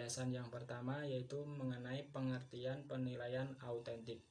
Pembahasan yang pertama yaitu mengenai pengertian penilaian autentik.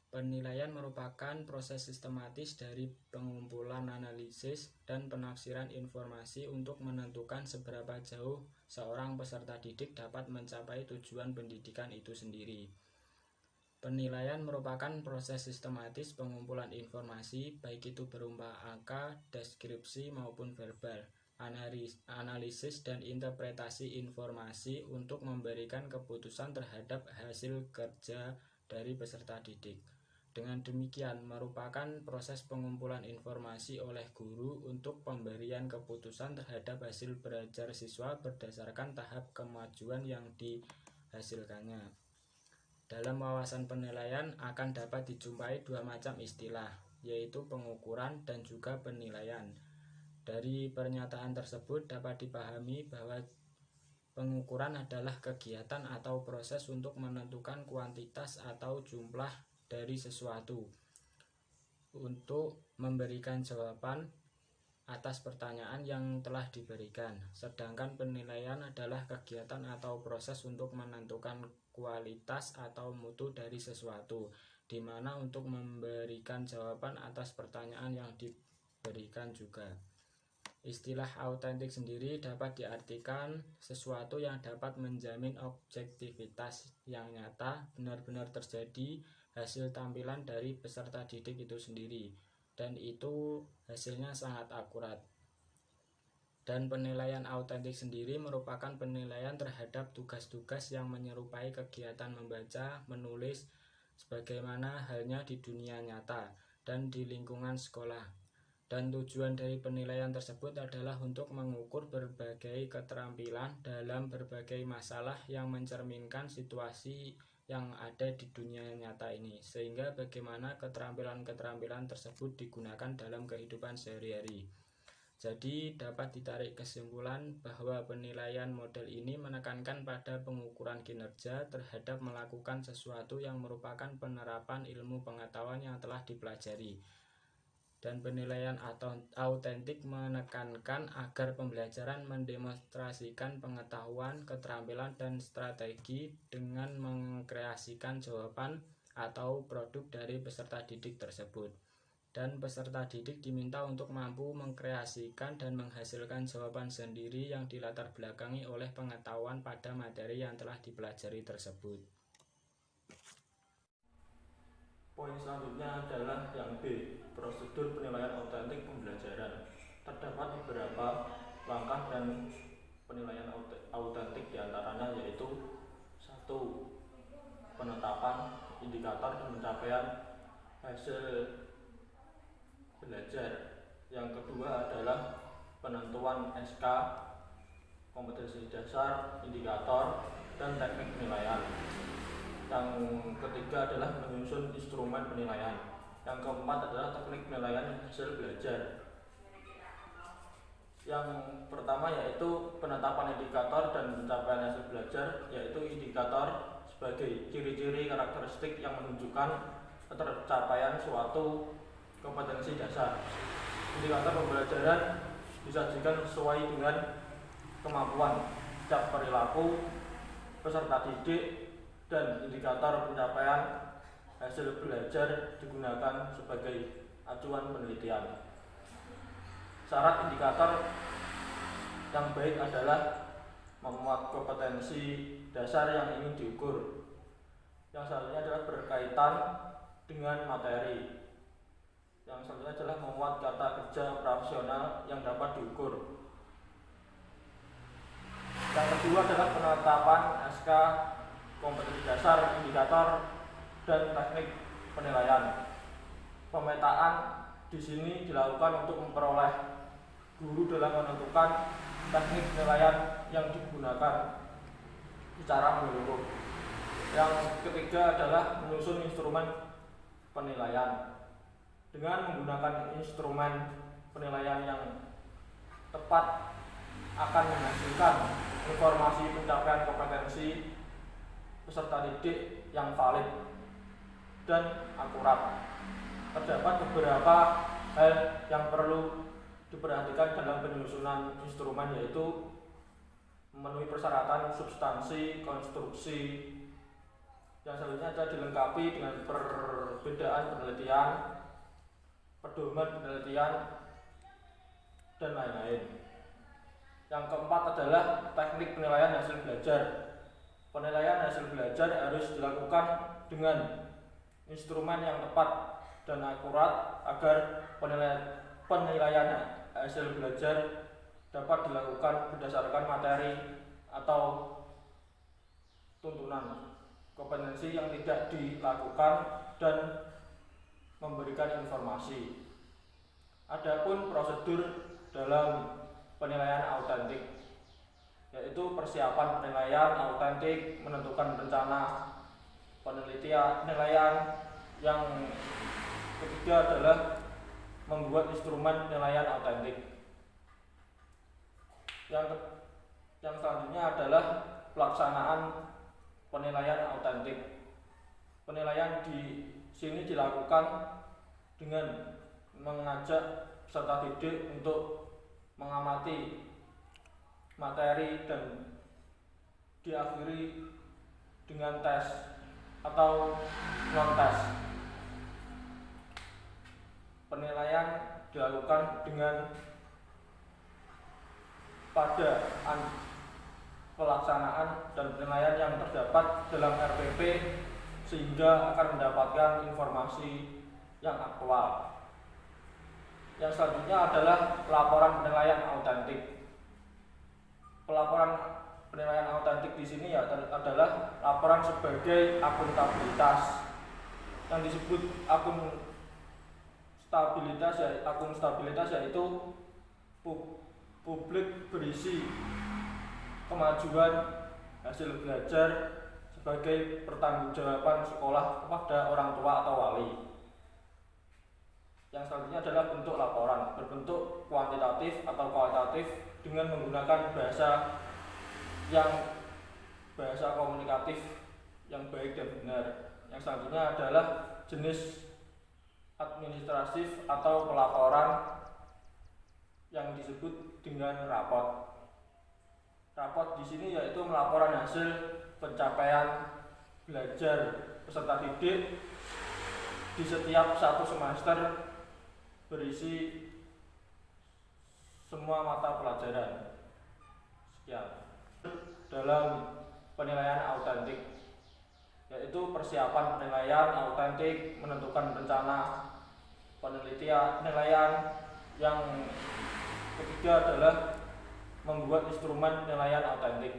Penilaian merupakan proses sistematis dari pengumpulan analisis dan penafsiran informasi untuk menentukan seberapa jauh seorang peserta didik dapat mencapai tujuan pendidikan itu sendiri. Penilaian merupakan proses sistematis pengumpulan informasi, baik itu berupa angka, deskripsi maupun verbal, analisis dan interpretasi informasi untuk memberikan keputusan terhadap hasil kerja dari peserta didik. Dengan demikian, merupakan proses pengumpulan informasi oleh guru untuk pemberian keputusan terhadap hasil belajar siswa berdasarkan tahap kemajuan yang dihasilkannya. Dalam wawasan penilaian akan dapat dijumpai dua macam istilah, yaitu pengukuran dan juga penilaian. Dari pernyataan tersebut dapat dipahami bahwa pengukuran adalah kegiatan atau proses untuk menentukan kuantitas atau jumlah dari sesuatu untuk memberikan jawaban atas pertanyaan yang telah diberikan. Sedangkan penilaian adalah kegiatan atau proses untuk menentukan kualitas atau mutu dari sesuatu, di mana untuk memberikan jawaban atas pertanyaan yang diberikan juga. Istilah autentik sendiri dapat diartikan sesuatu yang dapat menjamin objektivitas yang nyata, benar-benar terjadi hasil tampilan dari peserta didik itu sendiri, dan itu hasilnya sangat akurat. Dan penilaian autentik sendiri merupakan penilaian terhadap tugas-tugas yang menyerupai kegiatan membaca, menulis, sebagaimana halnya di dunia nyata dan di lingkungan sekolah. Dan tujuan dari penilaian tersebut adalah untuk mengukur berbagai keterampilan dalam berbagai masalah yang mencerminkan situasi yang ada di dunia nyata ini, sehingga bagaimana keterampilan-keterampilan tersebut digunakan dalam kehidupan sehari-hari. Jadi dapat ditarik kesimpulan bahwa penilaian model ini menekankan pada pengukuran kinerja terhadap melakukan sesuatu yang merupakan penerapan ilmu pengetahuan yang telah dipelajari. Dan penilaian autentik menekankan agar pembelajaran mendemonstrasikan pengetahuan, keterampilan, dan strategi dengan mengkreasikan jawaban atau produk dari peserta didik tersebut. Dan peserta didik diminta untuk mampu mengkreasikan dan menghasilkan jawaban sendiri yang dilatar belakangi oleh pengetahuan pada materi yang telah dipelajari tersebut. Poin selanjutnya adalah yang B, prosedur penilaian autentik pembelajaran. Terdapat beberapa langkah dan penilaian autentik diantaranya yaitu 1. Penetapan indikator dan pencapaian hasil belajar. Yang kedua adalah penentuan SK, kompetensi dasar, indikator, dan teknik penilaian. Yang ketiga adalah menyusun instrumen penilaian. Yang keempat adalah teknik penilaian hasil belajar. Yang pertama yaitu penetapan indikator dan pencapaian hasil belajar, yaitu indikator sebagai ciri-ciri karakteristik yang menunjukkan ketercapaian suatu kompetensi dasar. Indikator pembelajaran disajikan sesuai dengan kemampuan setiap perilaku peserta didik, dan indikator pencapaian hasil belajar digunakan sebagai acuan penelitian. Syarat indikator yang baik adalah memuat kompetensi dasar yang ingin diukur. Yang selanjutnya adalah berkaitan dengan materi. Yang selanjutnya adalah memuat kata kerja operasional yang dapat diukur. Yang kedua adalah penetapan SK, kompetensi dasar, indikator, dan teknik penilaian. Pemetaan di sini dilakukan untuk memperoleh guru dalam menentukan teknik penilaian yang digunakan secara menyeluruh. Yang ketiga adalah menyusun instrumen penilaian. Dengan menggunakan instrumen penilaian yang tepat akan menghasilkan informasi pencapaian kompetensi peserta didik yang valid dan akurat. Terdapat beberapa hal yang perlu diperhatikan dalam penyusunan instrumen, yaitu memenuhi persyaratan substansi, konstruksi. Yang selanjutnya adalah dilengkapi dengan perbedaan penelitian, pedoman penelitian, dan lain-lain. Yang keempat adalah teknik penilaian hasil belajar. Penilaian hasil belajar harus dilakukan dengan instrumen yang tepat dan akurat agar penilaian hasil belajar dapat dilakukan berdasarkan materi atau tuntunan kompetensi yang tidak dilakukan dan memberikan informasi. Adapun prosedur dalam penilaian autentik, yaitu persiapan penilaian autentik, menentukan rencana penilaian. Yang ketiga adalah membuat instrumen penilaian autentik. Yang selanjutnya adalah pelaksanaan penilaian autentik. Penilaian di sini dilakukan dengan mengajak peserta didik untuk mengamati materi dan diakhiri dengan tes atau non-tes. Penilaian dilakukan dengan pada pelaksanaan dan penilaian yang terdapat dalam RPP sehingga akan mendapatkan informasi yang aktual. Yang selanjutnya adalah pelaporan penilaian autentik. Pelaporan penilaian autentik di sini adalah laporan sebagai akuntabilitas. Yang disebut akun stabilitas yaitu publik berisi kemajuan hasil belajar sebagai pertanggungjawaban sekolah kepada orang tua atau wali. Yang selanjutnya adalah bentuk laporan, berbentuk kuantitatif atau kualitatif dengan menggunakan bahasa komunikatif yang baik dan benar. Yang selanjutnya adalah jenis administratif atau pelaporan yang disebut dengan rapot. Rapot di sini yaitu melaporan hasil pencapaian belajar peserta didik di setiap satu semester berisi semua mata pelajaran. Sekian. Dalam penilaian autentik, yaitu persiapan penilaian autentik, menentukan rencana penilaian. Yang ketiga adalah membuat instrumen penilaian autentik.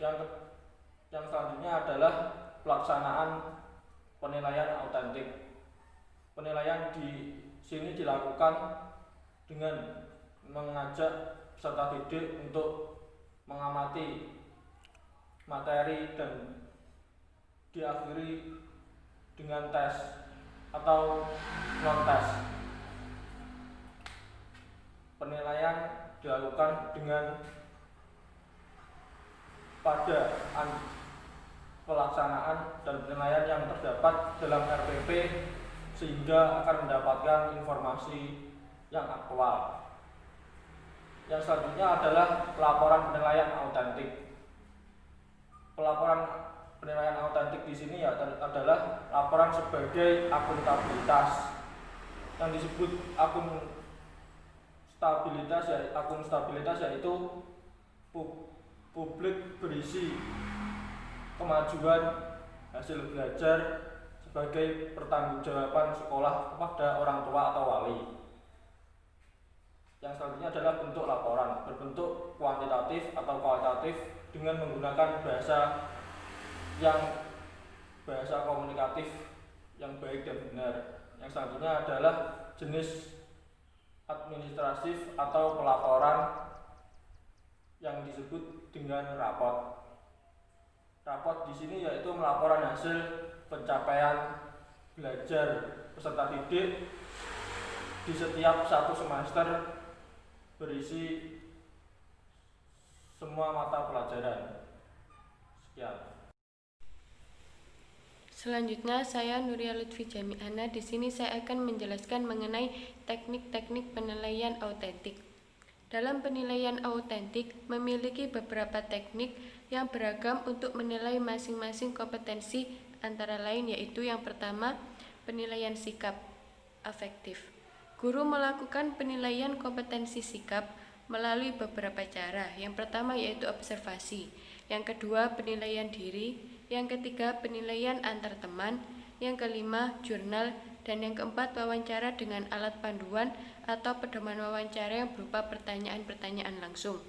Yang selanjutnya adalah pelaksanaan penilaian autentik. Penilaian di sini dilakukan dengan mengajak peserta didik untuk mengamati materi dan diakhiri dengan tes atau non-tes. Penilaian dilakukan dengan pada pelaksanaan dan penilaian yang terdapat dalam RPP sehingga akan mendapatkan informasi yang aktual. Yang selanjutnya adalah pelaporan penilaian autentik. Pelaporan penilaian autentik di sini adalah laporan sebagai akuntabilitas. Yang disebut akun stabilitas yaitu publik berisi kemajuan hasil belajar sebagai pertanggungjawaban sekolah kepada orang tua atau wali. Yang selanjutnya adalah bentuk laporan, berbentuk kuantitatif atau kualitatif dengan menggunakan bahasa komunikatif yang baik dan benar. Yang selanjutnya adalah jenis administratif atau pelaporan yang disebut dengan rapot. Rapot di sini yaitu melaporan hasil pencapaian belajar peserta didik di setiap satu semester berisi semua mata pelajaran. Sekian. Selanjutnya saya Nuria Lutfi Jami'ana. Di sini saya akan menjelaskan mengenai teknik-teknik penilaian autentik. Dalam penilaian autentik memiliki beberapa teknik yang beragam untuk menilai masing-masing kompetensi, antara lain yaitu yang pertama, penilaian sikap afektif. Guru melakukan penilaian kompetensi sikap melalui beberapa cara. Yang pertama yaitu observasi, yang kedua penilaian diri, yang ketiga penilaian antar teman, yang kelima jurnal, dan yang keempat wawancara dengan alat panduan atau pedoman wawancara yang berupa pertanyaan-pertanyaan langsung.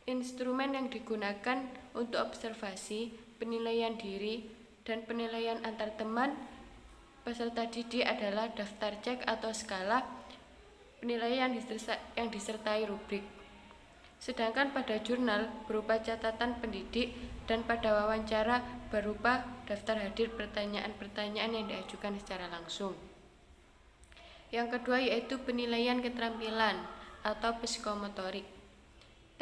Instrumen yang digunakan untuk observasi, penilaian diri, dan penilaian antar teman peserta didik adalah daftar cek atau skala penilaian yang disertai rubrik. Sedangkan pada jurnal berupa catatan pendidik dan pada wawancara berupa daftar hadir pertanyaan-pertanyaan yang diajukan secara langsung. Yang kedua yaitu penilaian keterampilan atau psikomotorik.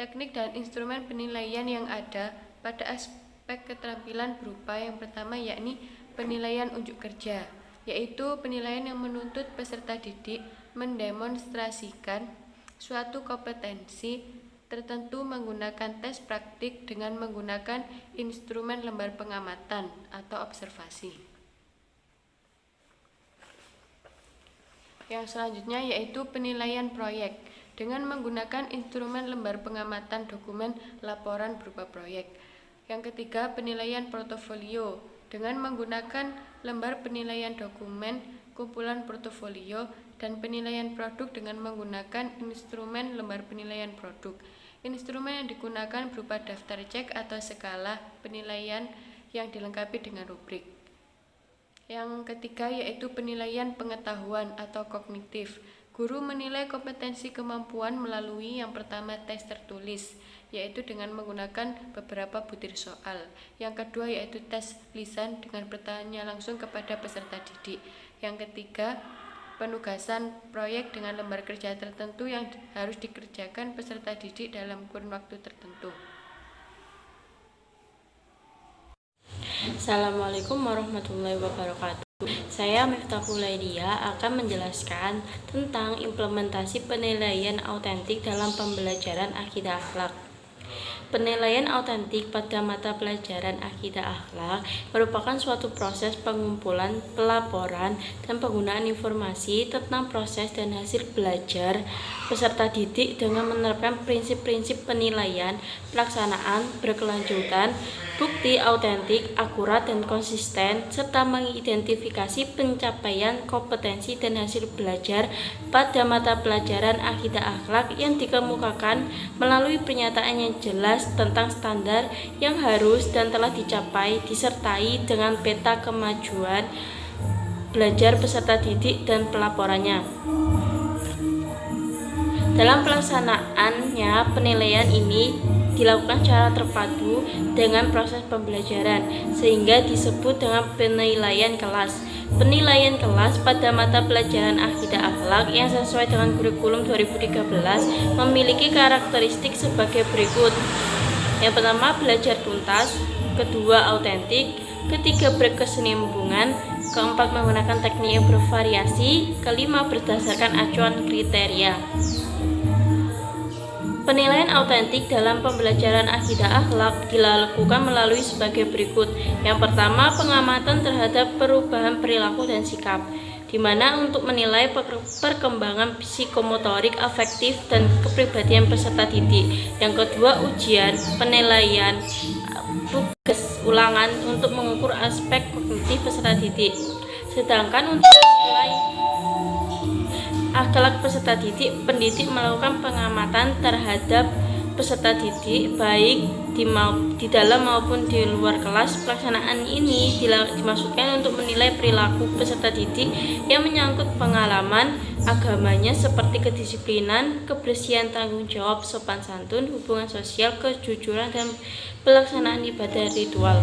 Teknik dan instrumen penilaian yang ada pada aspek keterampilan berupa yang pertama yakni penilaian unjuk kerja, yaitu penilaian yang menuntut peserta didik mendemonstrasikan suatu kompetensi tertentu menggunakan tes praktik dengan menggunakan instrumen lembar pengamatan atau observasi. Yang selanjutnya yaitu penilaian proyek dengan menggunakan instrumen lembar pengamatan dokumen laporan berupa proyek. Yang ketiga penilaian portofolio dengan menggunakan lembar penilaian dokumen kumpulan portofolio, dan penilaian produk dengan menggunakan instrumen lembar penilaian produk. Instrumen yang digunakan berupa daftar cek atau skala penilaian yang dilengkapi dengan rubrik. Yang ketiga yaitu penilaian pengetahuan atau kognitif. Guru menilai kompetensi kemampuan melalui yang pertama tes tertulis, yaitu dengan menggunakan beberapa butir soal. Yang kedua yaitu tes lisan dengan bertanya langsung kepada peserta didik. Yang ketiga, penugasan proyek dengan lembar kerja tertentu yang harus dikerjakan peserta didik dalam kurun waktu tertentu. Assalamualaikum warahmatullahi wabarakatuh. Saya Miftahul Aidia akan menjelaskan tentang implementasi penilaian autentik dalam pembelajaran akidah akhlak. Penilaian autentik pada mata pelajaran akidah akhlak merupakan suatu proses pengumpulan, pelaporan, dan penggunaan informasi tentang proses dan hasil belajar peserta didik dengan menerapkan prinsip-prinsip penilaian, pelaksanaan, berkelanjutan, bukti autentik, akurat, dan konsisten, serta mengidentifikasi pencapaian kompetensi dan hasil belajar pada mata pelajaran akidah akhlak yang dikemukakan melalui pernyataan yang jelas tentang standar yang harus dan telah dicapai, disertai dengan peta kemajuan belajar peserta didik dan pelaporannya. Dalam pelaksanaannya, penilaian ini dilakukan secara terpadu dengan proses pembelajaran, sehingga disebut dengan penilaian kelas. Penilaian kelas pada mata pelajaran akidah akhlak yang sesuai dengan kurikulum 2013 memiliki karakteristik sebagai berikut. Yang pertama, belajar tuntas. Kedua, autentik. Ketiga, berkesinambungan. Keempat, menggunakan teknik yang bervariasi. Kelima, berdasarkan acuan kriteria. Penilaian autentik dalam pembelajaran akidah akhlak dilakukan melalui sebagai berikut. Yang pertama, pengamatan terhadap perubahan perilaku dan sikap, di mana untuk menilai perkembangan psikomotorik, afektif, dan kepribadian peserta didik. Yang kedua, ujian, penilaian, tugas ulangan untuk mengukur aspek kognitif peserta didik. Sedangkan untuk menilai akhlak peserta didik, pendidik melakukan pengamatan terhadap peserta didik baik di dalam maupun di luar kelas. Pelaksanaan ini dimaksudkan untuk menilai perilaku peserta didik yang menyangkut pengalaman agamanya seperti kedisiplinan, kebersihan, tanggung jawab, sopan santun, hubungan sosial, kejujuran, dan pelaksanaan ibadah ritual.